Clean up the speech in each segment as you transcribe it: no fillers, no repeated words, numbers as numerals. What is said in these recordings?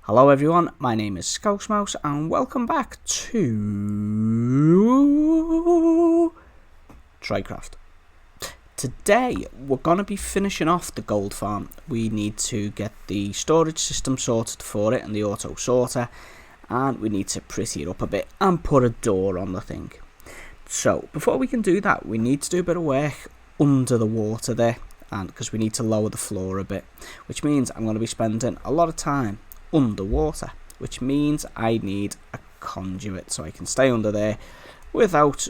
Hello everyone, my name is Scousmouse and welcome back to Trycraft. Today we're going to be finishing off the gold farm. We need to get the storage system sorted for it and the auto sorter, and we need to pretty it up a bit and put a door on the thing. So before we can do that, we need to do a bit of work under the water there, and because we need to lower the floor a bit, which means I'm going to be spending a lot of time underwater, which means I need a conduit so I can stay under there without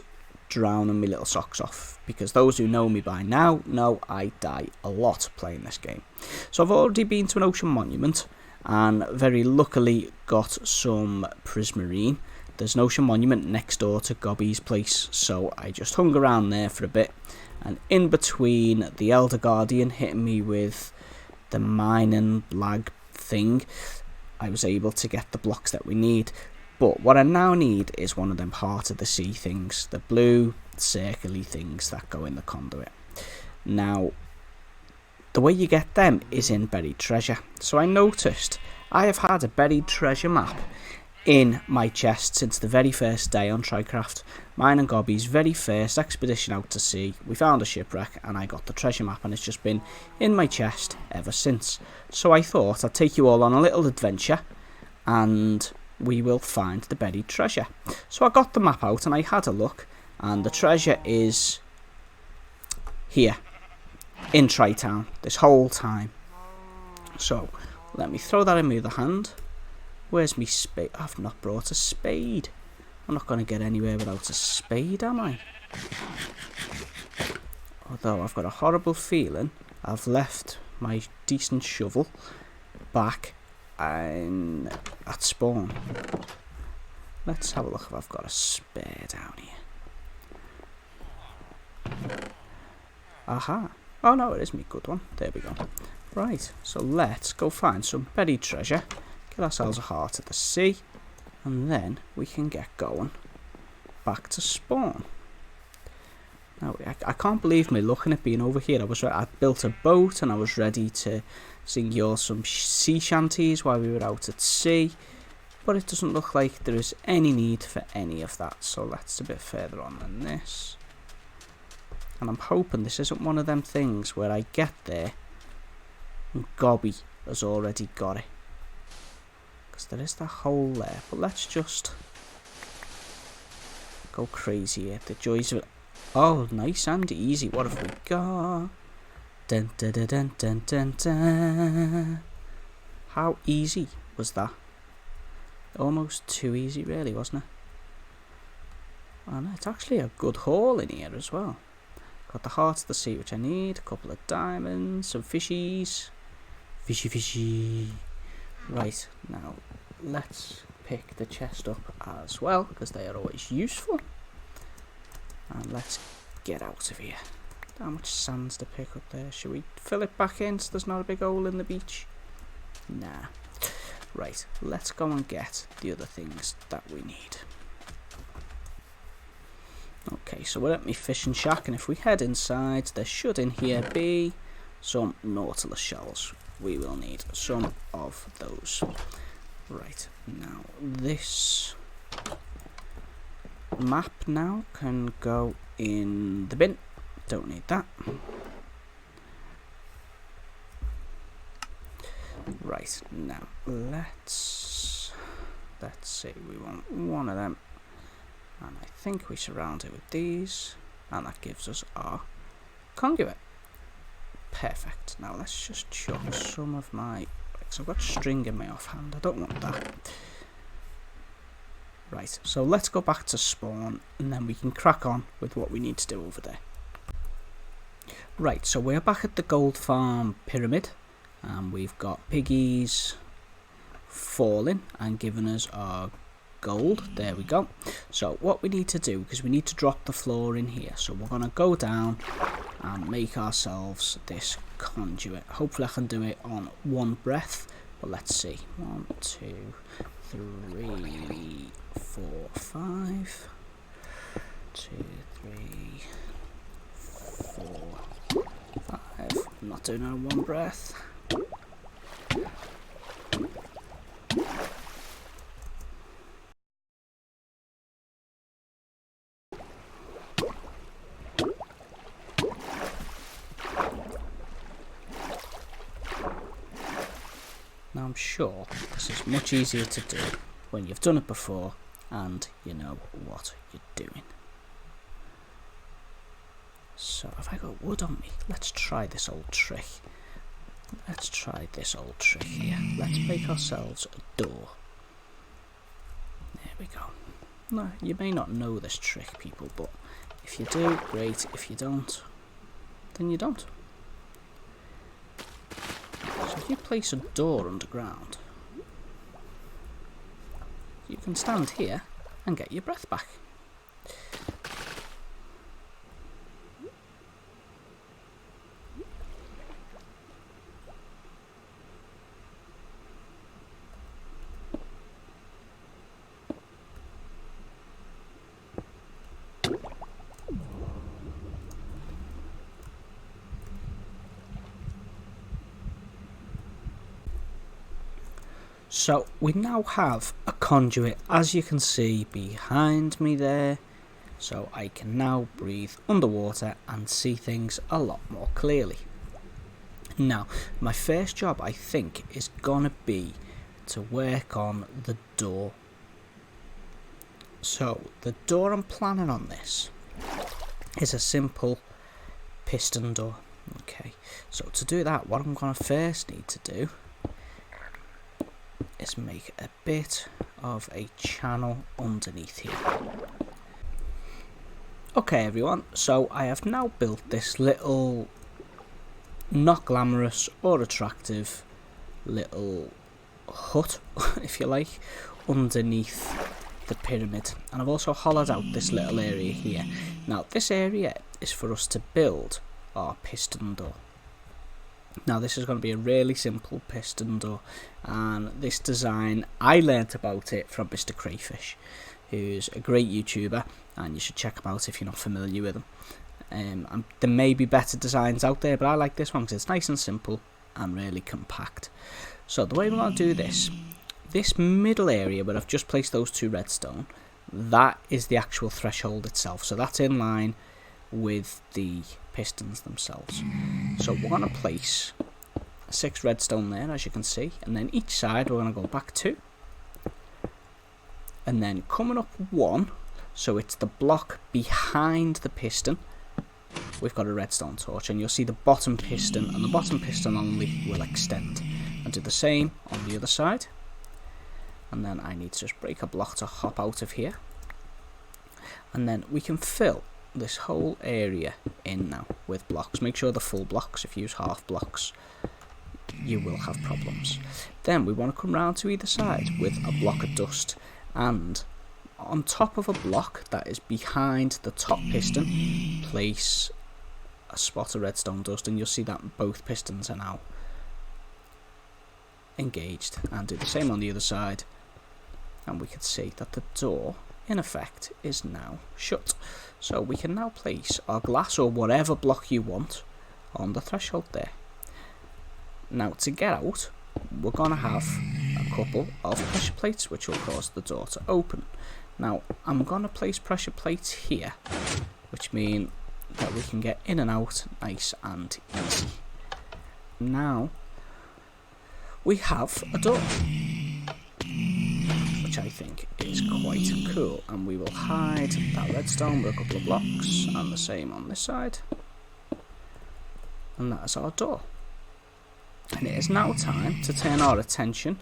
drowning my little socks off, because those who know me by now know I die a lot playing this game. So I've already been to an ocean monument and very luckily got some prismarine. There's an ocean monument next door to Gobby's place, so I just hung around there for a bit, and in between the Elder Guardian hitting me with the mining lag thing, I was able to get the blocks that we need. But what I now need is one of them heart of the sea things, the blue circly things that go in the conduit. Now the way you get them is in buried treasure. So I noticed I have had a buried treasure map in my chest since the very first day on Trycraft. Mine and Gobby's very first expedition out to sea, we found a shipwreck and I got the treasure map, and it's just been in my chest ever since. So I thought I'd take you all on a little adventure and we will find the buried treasure. So I got the map out and I had a look, and the treasure is here in Trytown this whole time. So let me throw that in my other hand. Where's my spade? I've not brought a spade. I'm not going to get anywhere without a spade, am I? Although I've got a horrible feeling I've left my decent shovel back at spawn. Let's have a look if I've got a spare down here. Aha. Oh no, it is me good one. There we go. Right, so let's go find some buried treasure. Get ourselves a heart of the sea, and then we can get going back to spawn. Now I can't believe me looking at being over here. I built a boat and I was ready to sing you all some sea shanties while we were out at sea, but it doesn't look like there is any need for any of that. So that's a bit further on than this, and I'm hoping this isn't one of them things where I get there and Gobby has already got it, because there is that hole there. But let's just go crazy here. The joys of it. Oh, nice and easy. What have we got? Dun, dun, dun, dun, dun, dun, dun. How easy was that? Almost too easy, really, wasn't it? Oh, no, it's actually a good haul in here as well. Got the heart of the sea, which I need. A couple of diamonds, some fishies. Fishy. Right, now let's pick the chest up as well, because they are always useful. And let's get out of here. How much sand's to pick up there? Should we fill it back in so there's not a big hole in the beach? Nah. Right, let's go and get the other things that we need. Okay, so we're at my fishing shack, and if we head inside, there should in here be some nautilus shells. We will need some of those. Right, now this map now can go in the bin. Don't need that. Right, now let's see, we want one of them, and I think we surround it with these, and that gives us our conduit. Perfect. Now let's just chuck some of my, because I've got string in my offhand, I don't want that. Right, so let's go back to spawn and then we can crack on with what we need to do over there. Right, so we're back at the gold farm pyramid, and we've got piggies falling and giving us our gold. There we go. So what we need to do, because we need to drop the floor in here, so we're going to go down and make ourselves this conduit. Hopefully I can do it on one breath, but let's see. 1, 2, 3, 4, 5. 2, 3, 4, 5. I'm not doing it on one breath. I'm sure this is much easier to do when you've done it before and you know what you're doing. So if I got wood on me, let's try this old trick. Let's try this old trick here. Let's make ourselves a door. There we go. No, you may not know this trick, people, but if you do, great. If you don't, then you don't. So if you place a door underground, you can stand here and get your breath back. So we now have a conduit, as you can see behind me there, so I can now breathe underwater and see things a lot more clearly. Now my first job, I think, is gonna be to work on the door. So the door I'm planning on this is a simple piston door. Okay, so to do that, what I'm gonna first need to do is make a bit of a channel underneath here. Okay everyone, so I have now built this little, not glamorous or attractive little hut, if you like, underneath the pyramid, and I've also hollowed out this little area here. Now this area is for us to build our piston door. Now this is going to be a really simple piston door, and this design, I learnt about it from Mr Cleric, who's a great YouTuber, and you should check him out if you're not familiar with him. And there may be better designs out there, but I like this one because it's nice and simple and really compact. So the way we're going to do this middle area where I've just placed those 2 redstone, that is the actual threshold itself, so that's in line with the pistons themselves. So we're going to place 6 redstone there, as you can see, and then each side we're going to go back 2, and then coming up 1, so it's the block behind the piston, we've got a redstone torch, and you'll see the bottom piston and the bottom piston only will extend, and do the same on the other side. And then I need to just break a block to hop out of here, and then we can fill this whole area in now with blocks. Make sure they're full blocks. If you use half blocks, you will have problems. Then we want to come round to either side with a block of dust, and on top of a block that is behind the top piston, place a spot of redstone dust, and you'll see that both pistons are now engaged. And do the same on the other side, and we can see that the door in effect is now shut. So we can now place our glass or whatever block you want on the threshold there. Now to get out, we're going to have a couple of pressure plates which will cause the door to open. Now I'm going to place pressure plates here, which mean that we can get in and out nice and easy. Now we have a door, which I think is quite cool, and we will hide that redstone with a couple of blocks, and the same on this side, and that is our door. And it is now time to turn our attention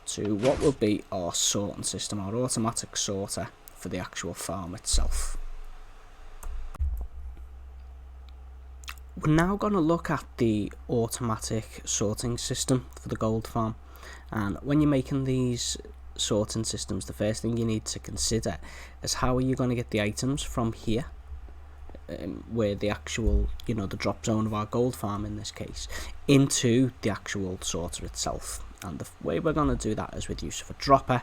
to what will be our sorting system, our automatic sorter for the actual farm itself. We're now going to look at the automatic sorting system for the gold farm, and when you're making these sorting systems, the first thing you need to consider is how are you going to get the items from here, where the actual, the drop zone of our gold farm in this case, into the actual sorter itself. And the way we're going to do that is with use of a dropper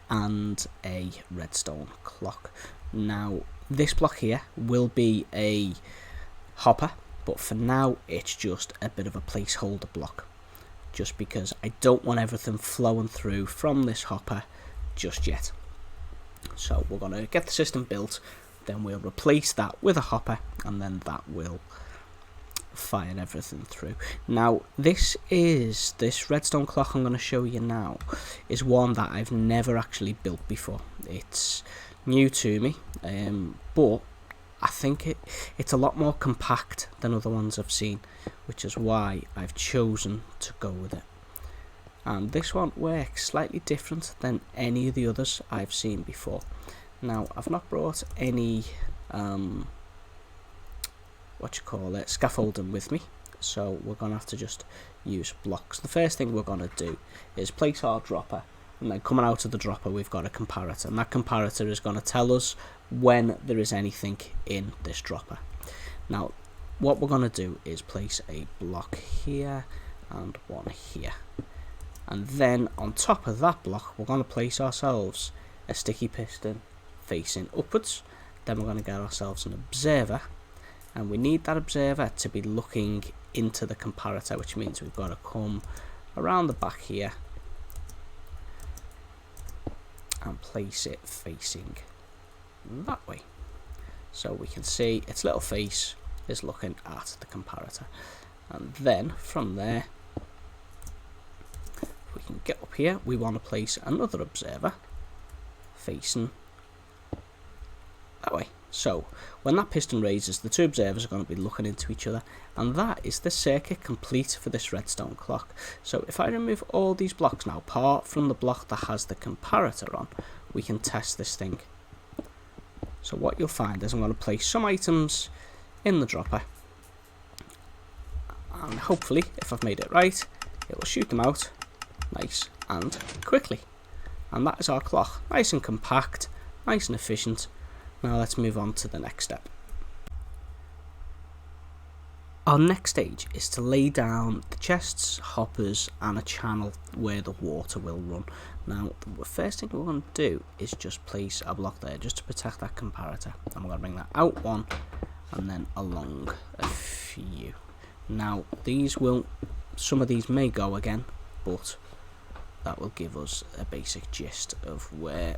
and a redstone clock. Now this block here will be a hopper, but for now it's just a bit of a placeholder block, just because I don't want everything flowing through from this hopper just yet. So we're going to get the system built, then we'll replace that with a hopper, and then that will fire everything through. Now this redstone clock I'm going to show you now is one that I've never actually built before. It's new to me, but I think it's a lot more compact than other ones I've seen, which is why I've chosen to go with it. And this one works slightly different than any of the others I've seen before. Now I've not brought any scaffolding with me, so we're gonna have to just use blocks. The first thing we're gonna do is place our dropper, and then coming out of the dropper we've got a comparator, and that comparator is gonna tell us when there is anything in this dropper. Now what we're gonna do is place a block here and one here, and then on top of that block we're gonna place ourselves a sticky piston facing upwards. Then we're going to get ourselves an observer, and we need that observer to be looking into the comparator, which means we've got to come around the back here and place it facing that way, so we can see its little face is looking at the comparator. And then from there, if we can get up here, we want to place another observer facing that way. So when that piston raises, the two observers are going to be looking into each other, and that is the circuit complete for this redstone clock. So if I remove all these blocks now, apart from the block that has the comparator on, we can test this thing. So what you'll find is I'm going to place some items in the dropper, and hopefully if I've made it right, it will shoot them out nice and quickly. And that is our clock, nice and compact, nice and efficient. Now let's move on to the next step. Our next stage is to lay down the chests, hoppers and a channel where the water will run. Now the first thing we're going to do is just place a block there just to protect that comparator, and we're going to bring that out one and then along a few. Now some of these may go again, but that will give us a basic gist of where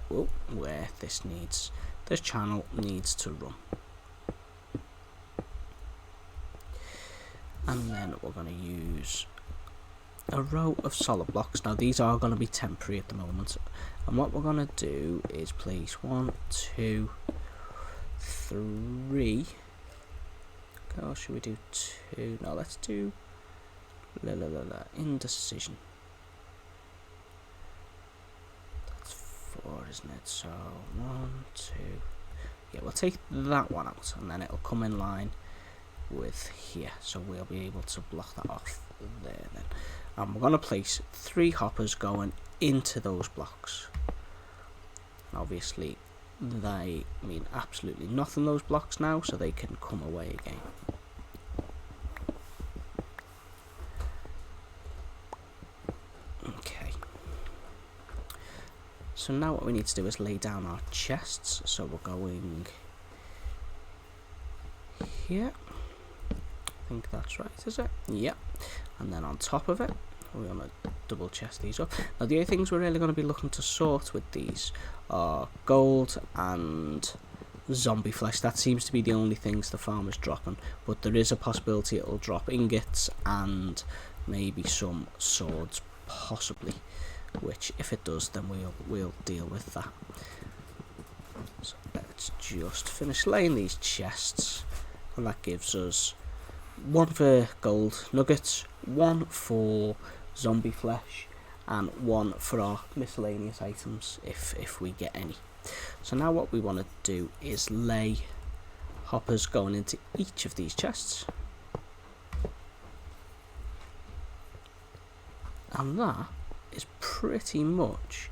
this channel needs to run. And then we're going to use a row of solid blocks. Now these are going to be temporary at the moment, and what we're going to do is place 1, 2, 3. Oh, should we do 2? No, let's do indecision. That's 4, isn't it? So 1, 2. Yeah, we'll take that one out, and then it'll come in line with here, so we'll be able to block that off there then. And we're going to place 3 hoppers going into those blocks. Obviously they mean absolutely nothing, those blocks now, so they can come away again. Okay, so now what we need to do is lay down our chests. So we're going here, I think that's right, is it? Yeah. And then on top of it, we're going to double chest these up. Now the other things we're really going to be looking to sort with these are gold and zombie flesh. That seems to be the only things the farmer's dropping, but there is a possibility it'll drop ingots and maybe some swords, possibly, which if it does, then we'll deal with that. So let's just finish laying these chests, and that gives us 1 for gold nuggets, 1 for zombie flesh, and 1 for our miscellaneous items if we get any. So now what we want to do is lay hoppers going into each of these chests, and that is pretty much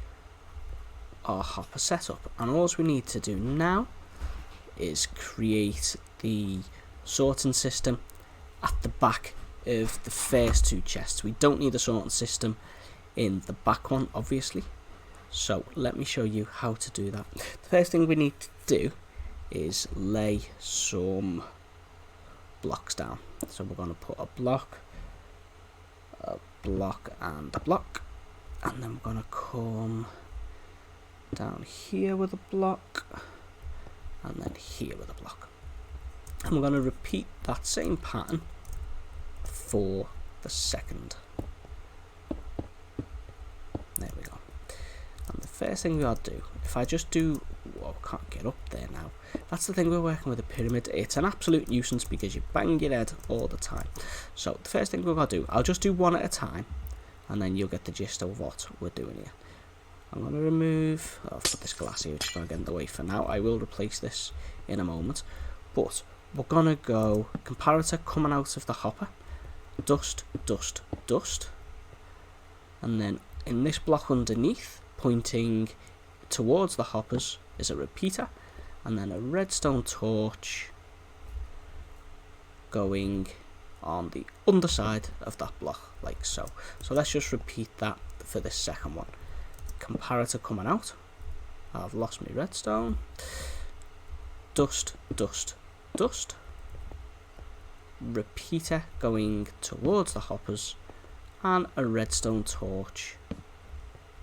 our hopper setup. And all we need to do now is create the sorting system at the back of the first 2 chests. We don't need a sorting system in the back one, obviously, so let me show you how to do that. The first thing we need to do is lay some blocks down. So we're going to put a block and a block, and then we're going to come down here with a block, and then here with a block, and we're going to repeat that same pattern for the second. There we go. And the first thing we gotta do, if I just do, whoa, can't get up there now. That's the thing, we're working with a pyramid. It's an absolute nuisance because you bang your head all the time. So the first thing we're gonna do, I'll just do one at a time, and then you'll get the gist of what we're doing here. I'm gonna remove, I'll put this glass here, which is gonna get in the way for now. I will replace this in a moment, but we're gonna go comparator coming out of the hopper, dust, dust, dust, and then in this block underneath, pointing towards the hoppers, is a repeater, and then a redstone torch going on the underside of that block, like so. So let's just repeat that for this second one. Comparator coming out, I've lost my redstone, dust, dust, dust, repeater going towards the hoppers, and a redstone torch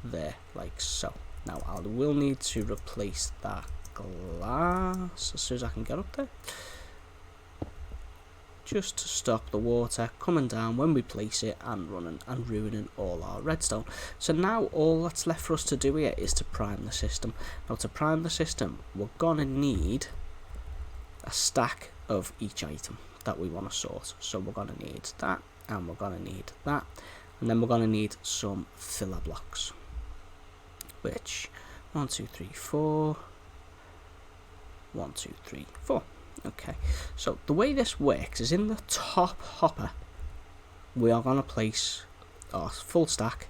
there, like so. Now I will need to replace that glass as soon as I can get up there, just to stop the water coming down when we place it and running and ruining all our redstone. So now all that's left for us to do here is to prime the system. Now to prime the system, we're gonna need a stack of each item that we want to sort. So we're gonna need that, and we're gonna need that, and then we're gonna need some filler blocks, which 1 2 3 4 1 2 3 4. Okay, so the way this works is in the top hopper we are going to place our full stack,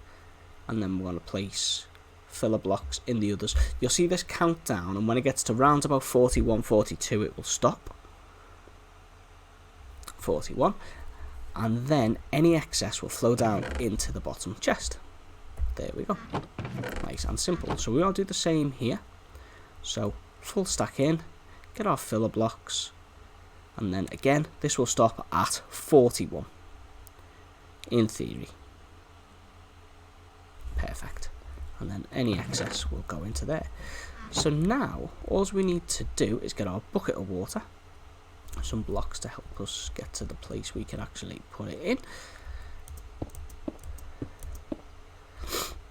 and then we're going to place filler blocks in the others. You'll see this count down, and when it gets to round about 41, 42 it will stop. 41, and then any excess will flow down into the bottom chest. There we go, nice and simple. So we all do the same here. So full stack in, get our filler blocks, and then again this will stop at 41 in theory. Perfect. And then any excess will go into there. So now all we need to do is get our bucket of water, some blocks to help us get to the place we can actually put it in.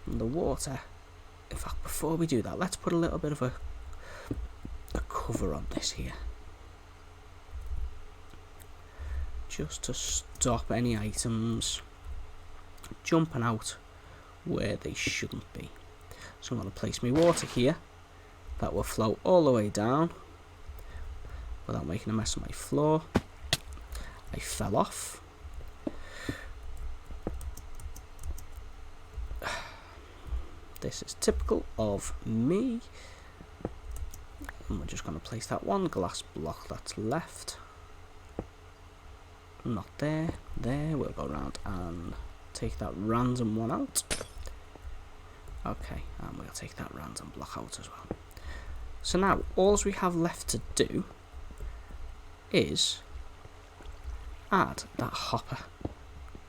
And the water, in fact before we do that, let's put a little bit of a cover on this here, just to stop any items jumping out where they shouldn't be. So I'm going to place my water here, that will flow all the way down without making a mess of my floor. I fell off. This is typical of me. And we're just going to place that one glass block that's left. Not there, there. We'll go around and take that random one out. Okay, and we'll take that random block out as well. So now all we have left to do is add that hopper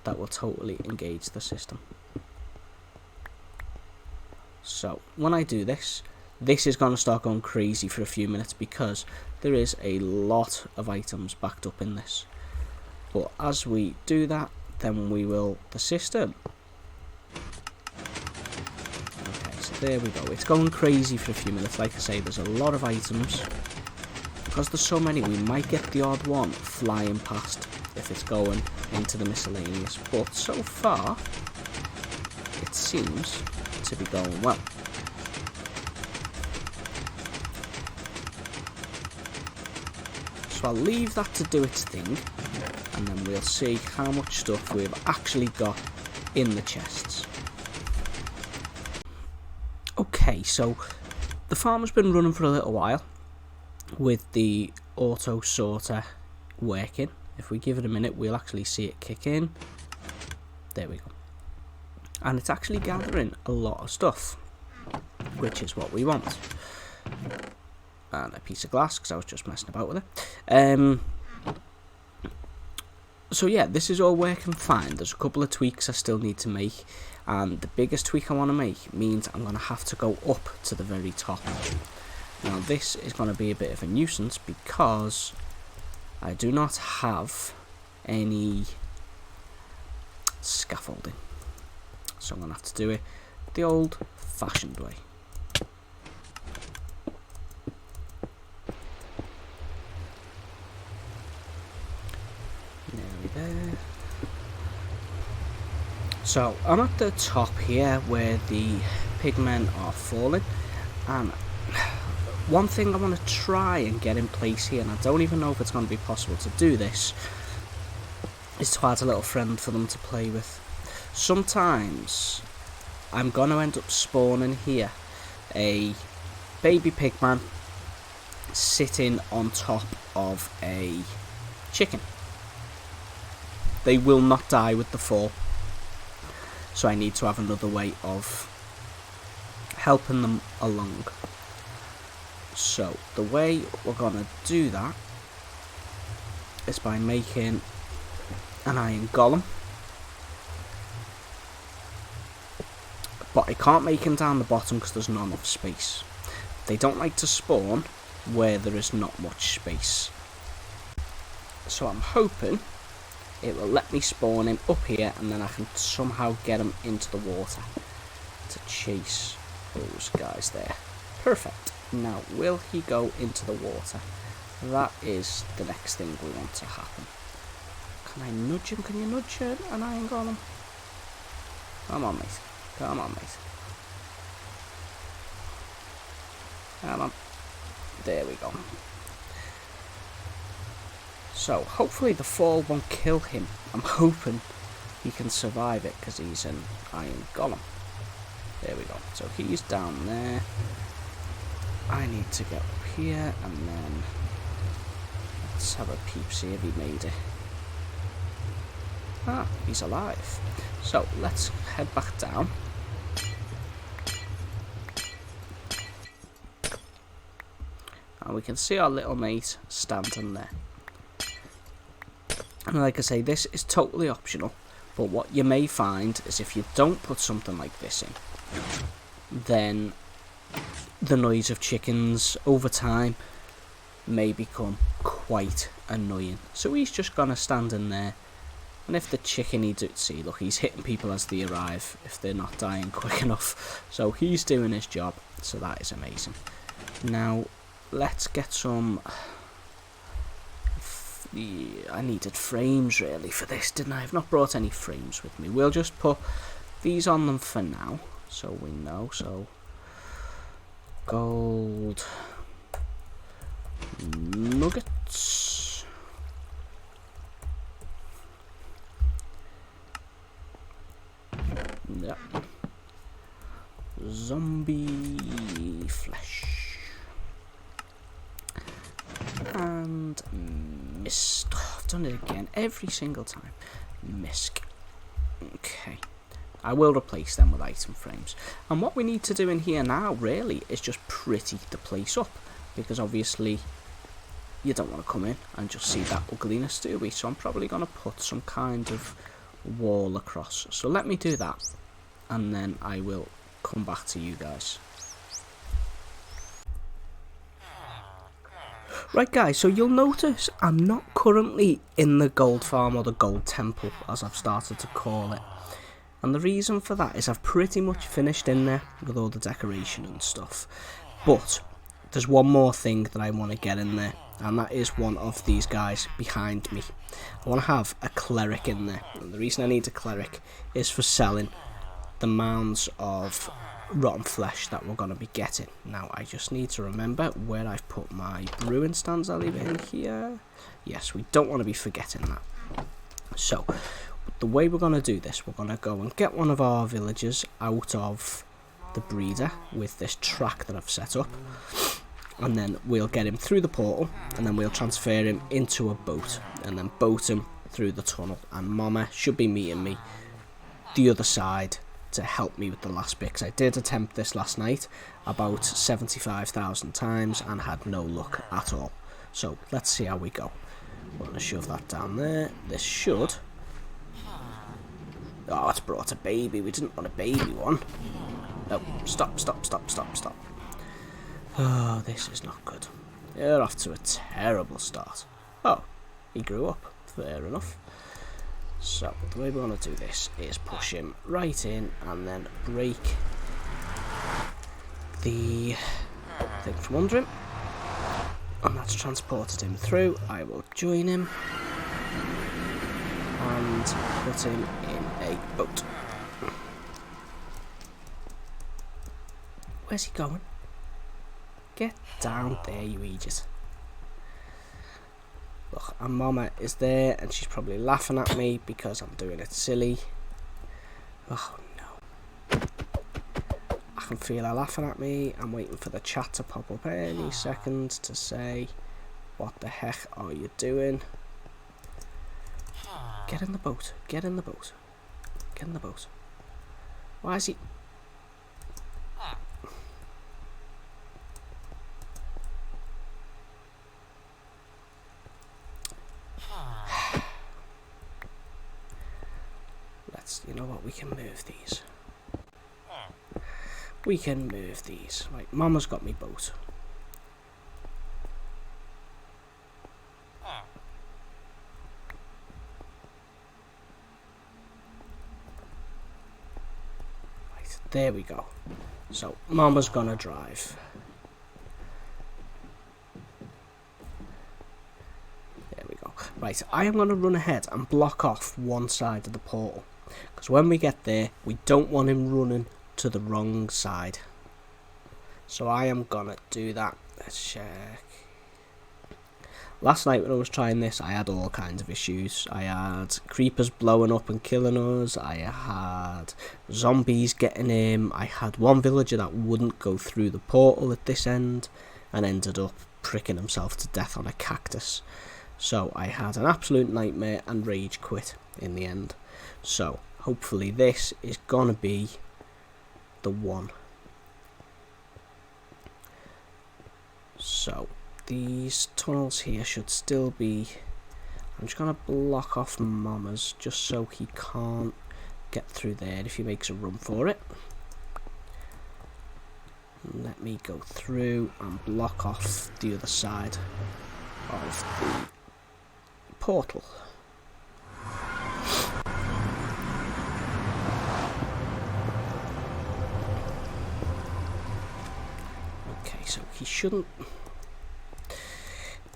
that will totally engage the system. So when I do this, this is going to start going crazy for a few minutes because there is a lot of items backed up in this. But as we do that, then we will, the system. Okay, so there we go. It's going crazy for a few minutes. Like I say, there's a lot of items. Because there's so many, we might get the odd one flying past if it's going into the miscellaneous. But so far, it seems to be going well. So I'll leave that to do its thing, and then we'll see how much stuff we've actually got in the chests. Okay, so the farm has been running for a little while with the auto sorter working. If we give it a minute, we'll actually see it kick in. There we go. And it's actually gathering a lot of stuff, which is what we want. And a piece of glass, because I was just messing about with it. So yeah, this is all working fine. There's a couple of tweaks I still need to make, and the biggest tweak I want to make means I'm going to have to go up to the very top. Now this is going to be a bit of a nuisance because I do not have any scaffolding. So I'm going to have to do it the old-fashioned way. Nearly there. So I'm at the top here where the pigmen are falling, and one thing I want to try and get in place here, and I don't even know if it's going to be possible to do this, is to add a little friend for them to play with. Sometimes I'm going to end up spawning here a baby pigman sitting on top of a chicken. They will not die with the fall, so I need to have another way of helping them along. So the way we're going to do that is by making an iron golem, but I can't make him down the bottom because there's not enough space. They don't like to spawn where there is not much space, so I'm hoping it will let me spawn him up here, and then I can somehow get him into the water to chase those guys there. Perfect. Now, will he go into the water? That is the next thing we want to happen. Can I nudge him? Can you nudge him? An iron golem? Come on, mate. Come on, mate. Come on. There we go. So, hopefully the fall won't kill him. I'm hoping he can survive it because he's an iron golem. There we go. So he's down there. I need to get up here, and then let's have a peep, see if he made it. Ah, he's alive. So let's head back down. And we can see our little mate standing there. And like I say, this is totally optional, but what you may find is if you don't put something like this in, then the noise of chickens over time may become quite annoying. So he's just gonna stand in there, and if the chicken needs it, see, look, he's hitting people as they arrive if they're not dying quick enough. So he's doing his job, so that is amazing. Now let's get some. I needed frames really for this, didn't I? I've not brought any frames with me. We'll just put these on them for now, so we know. So gold nuggets, yep, zombie flesh, and mist. Oh, I've done it again every single time. Misc. Okay. I will replace them with item frames. And what we need to do in here now, really, is just pretty the place up. Because obviously, you don't want to come in and just see that ugliness, do we? So I'm probably going to put some kind of wall across. So let me do that. And then I will come back to you guys. Right guys, so you'll notice I'm not currently in the gold farm, or the gold temple as I've started to call it. And the reason for that is I've pretty much finished in there with all the decoration and stuff. But there's one more thing that I want to get in there, and that is one of these guys behind me. I want to have a cleric in there, and the reason I need a cleric is for selling the mounds of rotten flesh that we're going to be getting. Now I just need to remember where I've put my brewing stands. I'll leave it in here. Yes, we don't want to be forgetting that. So the way we're going to do this, we're going to go and get one of our villagers out of the breeder with this track that I've set up, and then we'll get him through the portal, and then we'll transfer him into a boat, and then boat him through the tunnel, and Mama should be meeting me the other side to help me with the last bit, because I did attempt this last night about 75,000 times and had no luck at all. So let's see how we go. We're going to shove that down there. This should... Oh, it's brought a baby. We didn't want a baby one. No, stop. Oh, this is not good. You're off to a terrible start. Oh, he grew up. Fair enough. So the way we want to do this is push him right in and then break the thing from under him, and that's transported him through. I will join him and put him in a boat. Where's he going? Get down there, you idiot. Look, and Mama is there, and she's probably laughing at me because I'm doing it silly. Oh no. I can feel her laughing at me. I'm waiting for the chat to pop up any second to say, what the heck are you doing? Get in the boat. Get in the boat. Get in the boat. Why is he... You know what, we can move these. We can move these. Right, Mama's got me boat. Right, there we go. So, Mama's gonna drive. There we go. Right, I am gonna run ahead and block off one side of the portal. Because when we get there, we don't want him running to the wrong side. So I am gonna do that. Let's check. Last night when I was trying this, I had all kinds of issues. I had creepers blowing up and killing us. I had zombies getting him. I had one villager that wouldn't go through the portal at this end and ended up pricking himself to death on a cactus. So I had an absolute nightmare and rage quit in the end. So, hopefully this is gonna be the one. So, these tunnels here should still be... I'm just gonna block off Mama's just so he can't get through there if he makes a run for it. Let me go through and block off the other side of the portal. So he shouldn't...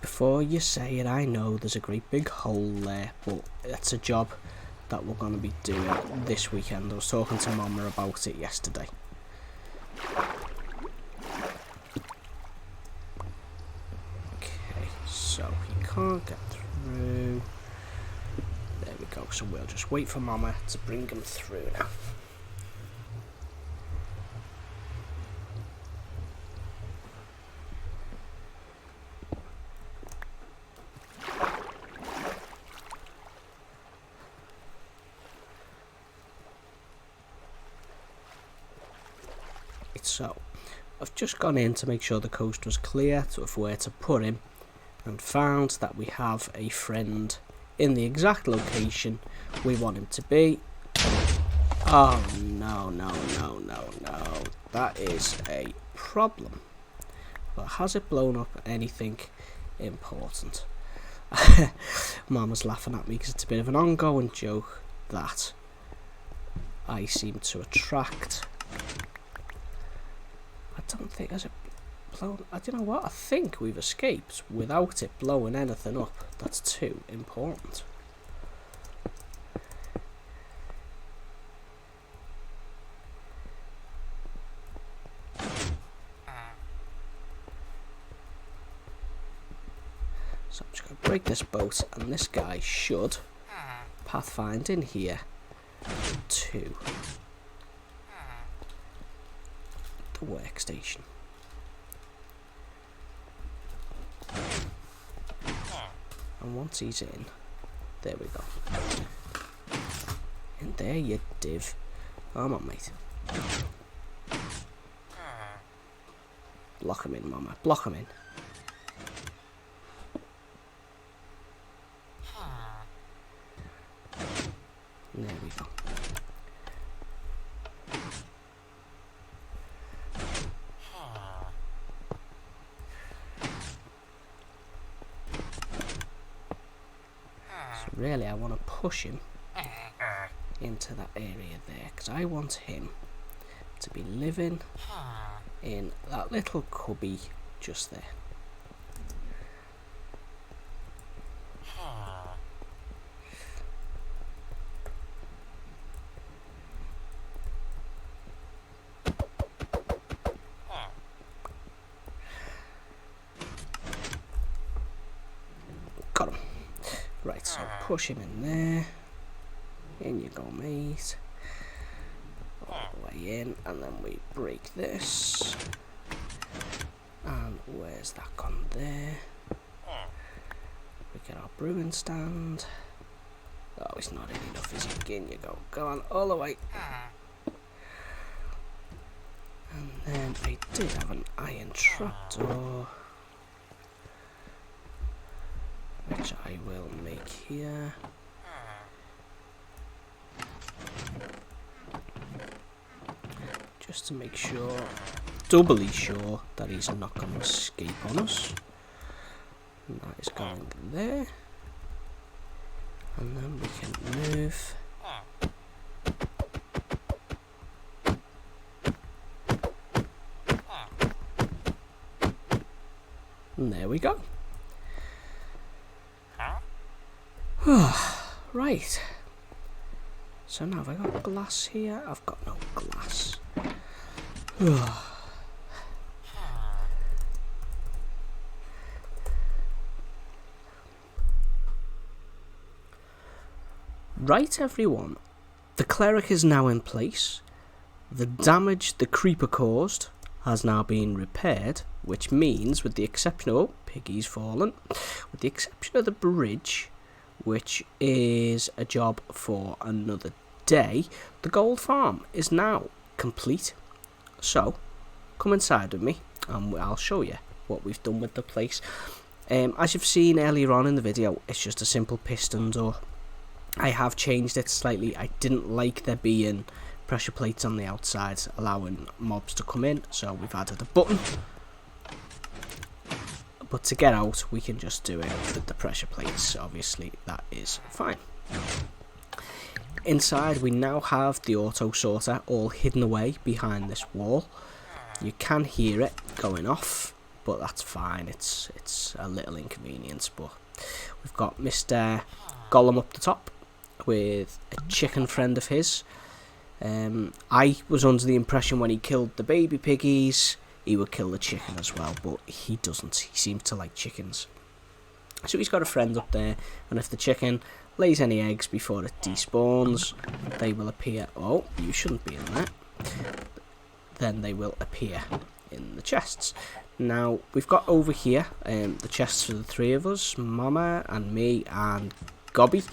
Before you say it, I know there's a great big hole there, but that's a job that we're going to be doing this weekend. I was talking to Mama about it yesterday. Okay, so he can't get through. There we go, so we'll just wait for Mama to bring him through now. So, I've just gone in to make sure the coast was clear of where to put him, and found that we have a friend in the exact location we want him to be. Oh no, no, no, no, no. That is a problem. But has it blown up anything important? Mama's laughing at me because it's a bit of an ongoing joke that I seem to attract. I don't think has it blown. I don't know what. I think we've escaped without it blowing anything up. That's too important. So I'm just going to break this boat, and this guy should pathfind in here to the workstation. And once he's in, there we go. In there, you div. Come on, mate. Block him in, Mama. Block him in. There we go. So really, I want to push him into that area there, because I want him to be living in that little cubby just there. Got him. Right, so push him in there. In you go, mate. All the way in, and then we break this. And where's that gone there? We get our brewing stand. Oh, it's not in enough, is it? In you go. Go on, all the way. And then I did have an iron trapdoor, which I will make here. Just to make sure, doubly sure, that he's not going to escape on us. And that is going there. And then we can move. And there we go. Right. So now have I got glass here? I've got no glass. Right, everyone. The cleric is now in place. The damage the creeper caused has now been repaired, which means, with the exception of Piggy's fallen, with the exception of the bridge, which is a job for another day, the gold farm is now complete. So, come inside with me and I'll show you what we've done with the place. As you've seen earlier on in the video, it's just a simple piston door. I have changed it slightly. I didn't like there being pressure plates on the outside allowing mobs to come in, so we've added a button. But to get out, we can just do it with the pressure plates. Obviously, that is fine. Inside, we now have the auto sorter all hidden away behind this wall. You can hear it going off, but that's fine. It's a little inconvenience, but we've got Mr Golem up the top with a chicken friend of his. I was under the impression when he killed the baby piggies, he would kill the chicken as well, but he doesn't. He seems to like chickens. So he's got a friend up there, and if the chicken lays any eggs before it despawns, they will appear. Oh, you shouldn't be in there. Then they will appear in the chests. Now, we've got over here the chests for the three of us, Mama and me and Gobby.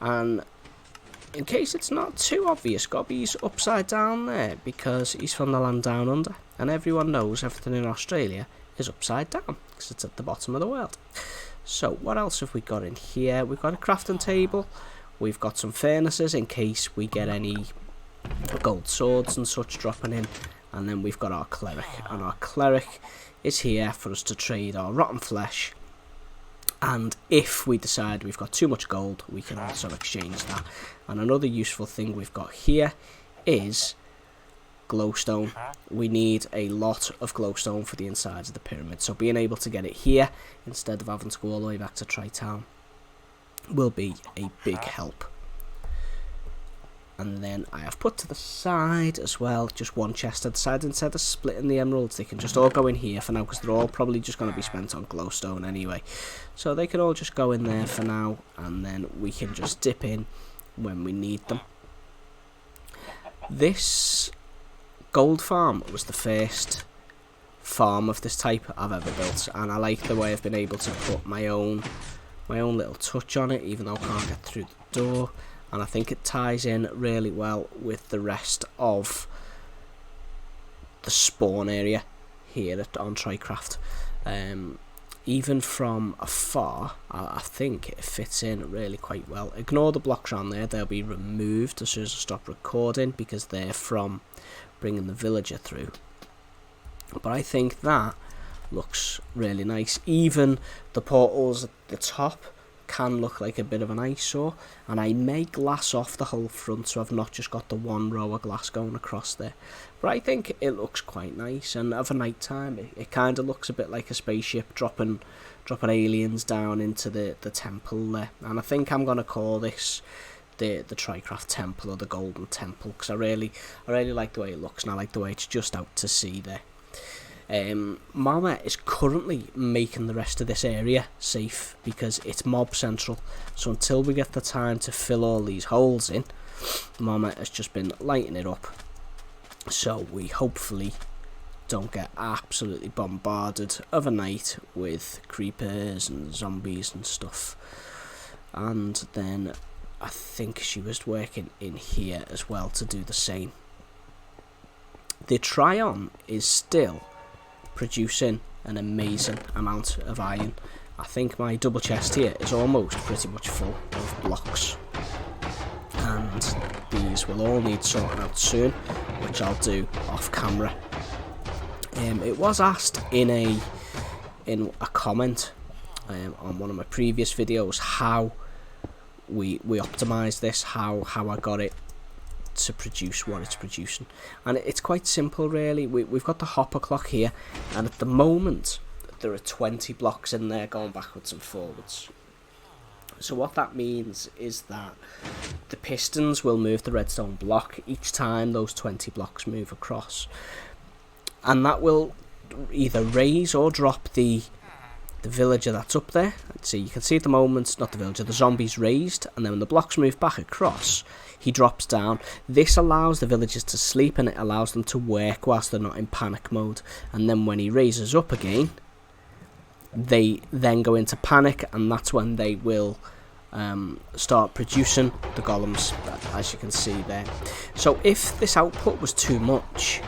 And in case it's not too obvious, Gobby's upside down there because he's from the land down under. And everyone knows everything in Australia is upside down because it's at the bottom of the world. So what else have we got in here? We've got a crafting table. We've got some furnaces in case we get any gold swords and such dropping in. And then we've got our cleric. And our cleric is here for us to trade our rotten flesh. And if we decide we've got too much gold, we can also exchange that. And another useful thing we've got here is glowstone. We need a lot of glowstone for the insides of the pyramid, so being able to get it here instead of having to go all the way back to Tri-Town will be a big help. And then I have put to the side as well just one chest to the side. Instead of splitting the emeralds, they can just all go in here for now because they're all probably just going to be spent on glowstone anyway, so they can all just go in there for now, and then we can just dip in when we need them. This gold farm was the first farm of this type I've ever built, and I like the way I've been able to put my own little touch on it, even though I can't get through the door. And I think it ties in really well with the rest of the spawn area here on Trycraft. Even from afar, I think it fits in really quite well. Ignore the blocks around there, they'll be removed as soon as I stop recording because they're from bringing the villager through. But I think that looks really nice. Even the portals at the top can look like a bit of an eyesore, and I may glass off the whole front so I've not just got the one row of glass going across there. But I think it looks quite nice, and of a night time it kind of looks a bit like a spaceship dropping aliens down into the temple there. And I think I'm going to call this the Trycraft Temple, or the Golden Temple, because I really like the way it looks, and I like the way it's just out to sea there. Mama is currently making the rest of this area safe because it's mob central, so until we get the time to fill all these holes in, Mama has just been lighting it up, so we hopefully don't get absolutely bombarded overnight with creepers and zombies and stuff. And then I think she was working in here as well to do the same. The Tryon is still producing an amazing amount of iron. I think my double chest here is almost pretty much full of blocks, and these will all need sorting out soon, which I'll do off camera. It was asked in a comment on one of my previous videos how we optimise this, how I got it to produce what it's producing, and it's quite simple really. We've got the hopper clock here, and at the moment there are 20 blocks in there going backwards and forwards. So what that means is that the pistons will move the redstone block each time those 20 blocks move across, and that will either raise or drop the villager that's up there. So you can see at the moment, not the villager, the zombie's raised, and then when the blocks move back across, he drops down. This allows the villagers to sleep, and it allows them to work whilst they're not in panic mode. And then when he raises up again, they then go into panic, and that's when they will start producing the golems, as you can see there. So if this output was too much,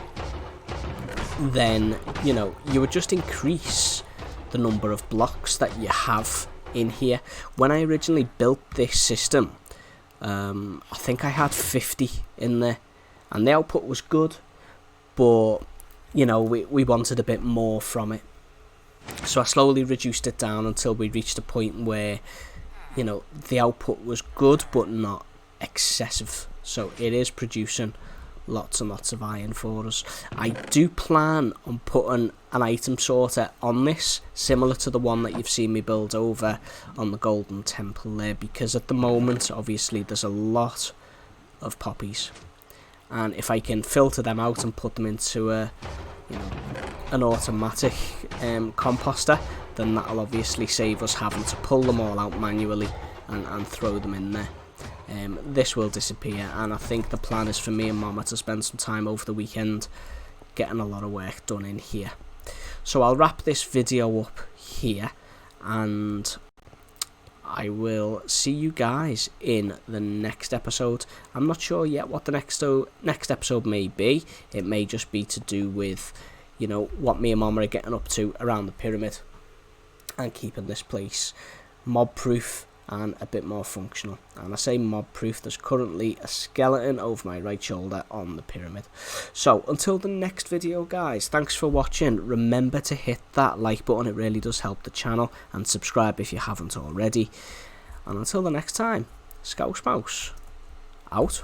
then you would just increase the number of blocks that you have in here. When I originally built this system, I think I had 50 in there, and the output was good, but we wanted a bit more from it, so I slowly reduced it down until we reached a point where the output was good but not excessive, so it is producing lots and lots of iron for us. I do plan on putting an item sorter on this, similar to the one that you've seen me build over on the Golden Temple there, because at the moment obviously there's a lot of poppies, and if I can filter them out and put them into an automatic composter, then that'll obviously save us having to pull them all out manually and throw them in there. This will disappear, and I think the plan is for me and Mama to spend some time over the weekend getting a lot of work done in here. So I'll wrap this video up here, and I will see you guys in the next episode. I'm not sure yet what the next episode may be. It may just be to do with what me and Mama are getting up to around the pyramid and keeping this place mob proof and a bit more functional. And I say mob proof, there's currently a skeleton over my right shoulder on the pyramid. So until the next video guys, thanks for watching. Remember to hit that like button, it really does help the channel, and subscribe if you haven't already. And until the next time, Scouse Mouse out.